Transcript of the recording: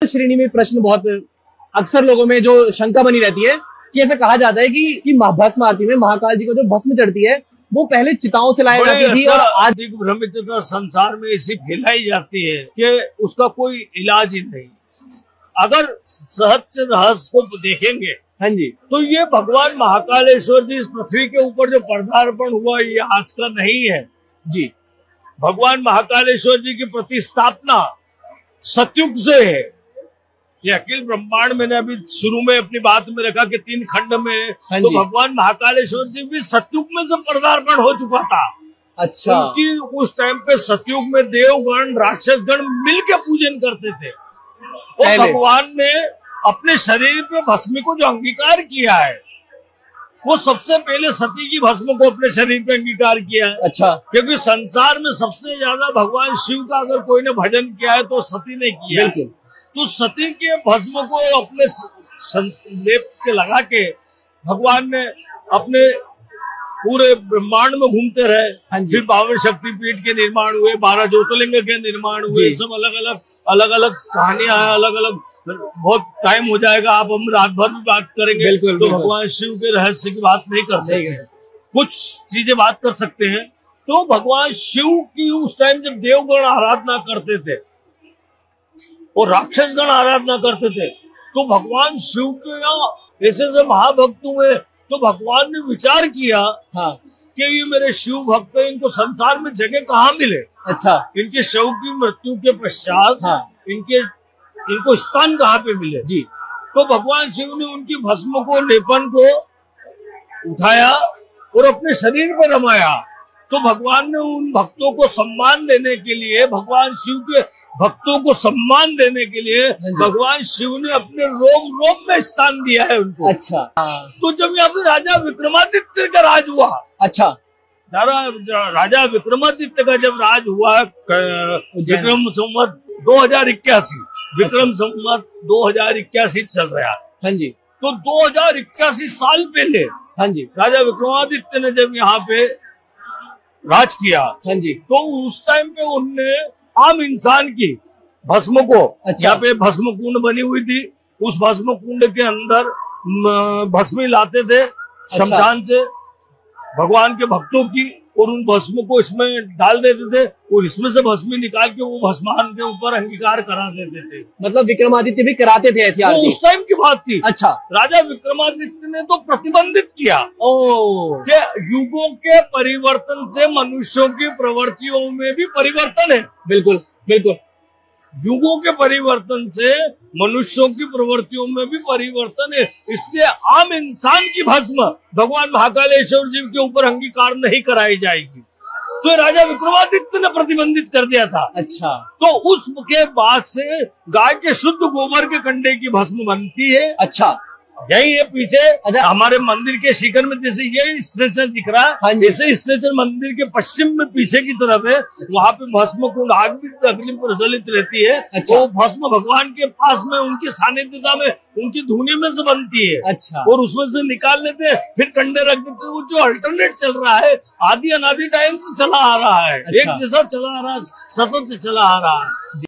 श्रेणी में प्रश्न बहुत अक्सर लोगों में जो शंका बनी रहती है कि ऐसा कहा जाता है कि भस्म आरती में महाकाल जी को जो भस्म चढ़ती है वो पहले चिताओं से लाई जाती थी और आज भ्रमितता संसार में ऐसी फैलाई जाती है कि उसका कोई इलाज ही नहीं। अगर सहज रहस्य को देखेंगे, हाँ जी, तो ये भगवान महाकालेश्वर जी इस पृथ्वी के ऊपर जो पदार्पण हुआ ये आज का नहीं है जी। भगवान महाकालेश्वर जी की प्रतिस्थापना सतयुग से है। ये अखिल ब्रह्मांड मैंने अभी शुरू में अपनी बात में रखा कि 3 खंड में, तो भगवान महाकालेश्वर जी भी सतयुग में से पदार्पण हो चुका था। अच्छा, उनकी उस टाइम पे सतयुग में देवगण राक्षसगण मिलके पूजन करते थे। और भगवान ने अपने शरीर पे भस्म को जो अंगीकार किया है वो सबसे पहले सती की भस्म को अपने शरीर पे अंगीकार किया है। अच्छा, क्योंकि संसार में सबसे ज्यादा भगवान शिव का अगर कोई ने भजन किया है तो सती ने किया है। तो सती के भस्म को अपने लेप के लगा के भगवान ने अपने पूरे ब्रह्मांड में घूमते रहे। फिर 52 शक्तिपीठ के निर्माण हुए, 12 ज्योतिर्लिंग के निर्माण हुए, सब अलग अलग कहानियां हैं, अलग अलग। बहुत टाइम हो जाएगा, आप हम रात भर भी बात करेंगे तो भगवान शिव के रहस्य की बात नहीं कर सकते। कुछ चीजें बात कर सकते हैं। तो भगवान शिव की उस टाइम जब देवगण आराधना करते थे और राक्षसगण आराधना करते थे, तो भगवान शिव के ऐसे महाभक्त हुए। तो भगवान ने विचार किया कि ये मेरे शिव भक्त हैं, इनको संसार में जगह कहाँ मिले। अच्छा, इनके शव की मृत्यु के पश्चात इनको स्थान कहाँ पे मिले जी। तो भगवान शिव ने उनकी भस्म को, लेपन को उठाया और अपने शरीर पर रमाया। तो भगवान ने उन भक्तों को सम्मान देने के लिए, भगवान शिव के भक्तों को सम्मान देने के लिए भगवान शिव ने अपने रोम रोम में स्थान दिया है उनको। अच्छा, तो जब यहाँ पे राजा विक्रमादित्य का राज हुआ, अच्छा, राजा विक्रमादित्य का जब राज हुआ, विक्रम संवत 2081, विक्रम संवत 2081 चल रहा है। हाँ जी, तो 2081 साल पहले, हाँ जी, राजा विक्रमादित्य ने जब यहाँ पे राज किया, हाँ जी, तो उस टाइम पे उनने आम इंसान की भस्म को, यहाँ पे भस्म कुंड बनी हुई थी, उस भस्म कुंड के अंदर भस्मी लाते थे शमशान से भगवान के भक्तों की, और उन भस्म को इसमें डाल देते थे और इसमें से भस्मी निकाल के वो भस्मान के ऊपर अंगीकार करा देते थे। मतलब विक्रमादित्य भी कराते थे ऐसी आरती? तो उस टाइम की बात थी। अच्छा, राजा विक्रमादित्य ने तो प्रतिबंधित किया कि युगों के परिवर्तन से मनुष्यों की प्रवृत्तियों में भी परिवर्तन है। बिल्कुल बिल्कुल, युगों के परिवर्तन से मनुष्यों की प्रवृत्तियों में भी परिवर्तन है, इसलिए आम इंसान की भस्म भगवान महाकालेश्वर जी के ऊपर अंगीकार नहीं कराई जाएगी। तो राजा विक्रमादित्य ने प्रतिबंधित कर दिया था। अच्छा, तो उसके बाद से गाय के शुद्ध गोबर के कंडे की भस्म बनती है। अच्छा, यही है पीछे। अच्छा, हमारे मंदिर के शिखर में जैसे ये स्ट्रेचर दिख रहा है, हाँ, जैसे स्ट्रेचर मंदिर के पश्चिम में पीछे की तरफ है। अच्छा, वहाँ पे भस्म कुंड आग भी अग्नि प्रज्वलित रहती है। अच्छा, वो भस्म भगवान के पास में उनकी सानिध्यता में उनकी धुनी में से बनती है। अच्छा, और उसमें से निकाल लेते हैं, फिर कंडे रख देते हैं। वो जो अल्टरनेट चल रहा है आदि अनादि टाइम से चला आ रहा है। अच्छा, एक जैसा चला आ रहा है, सतत चला आ रहा है।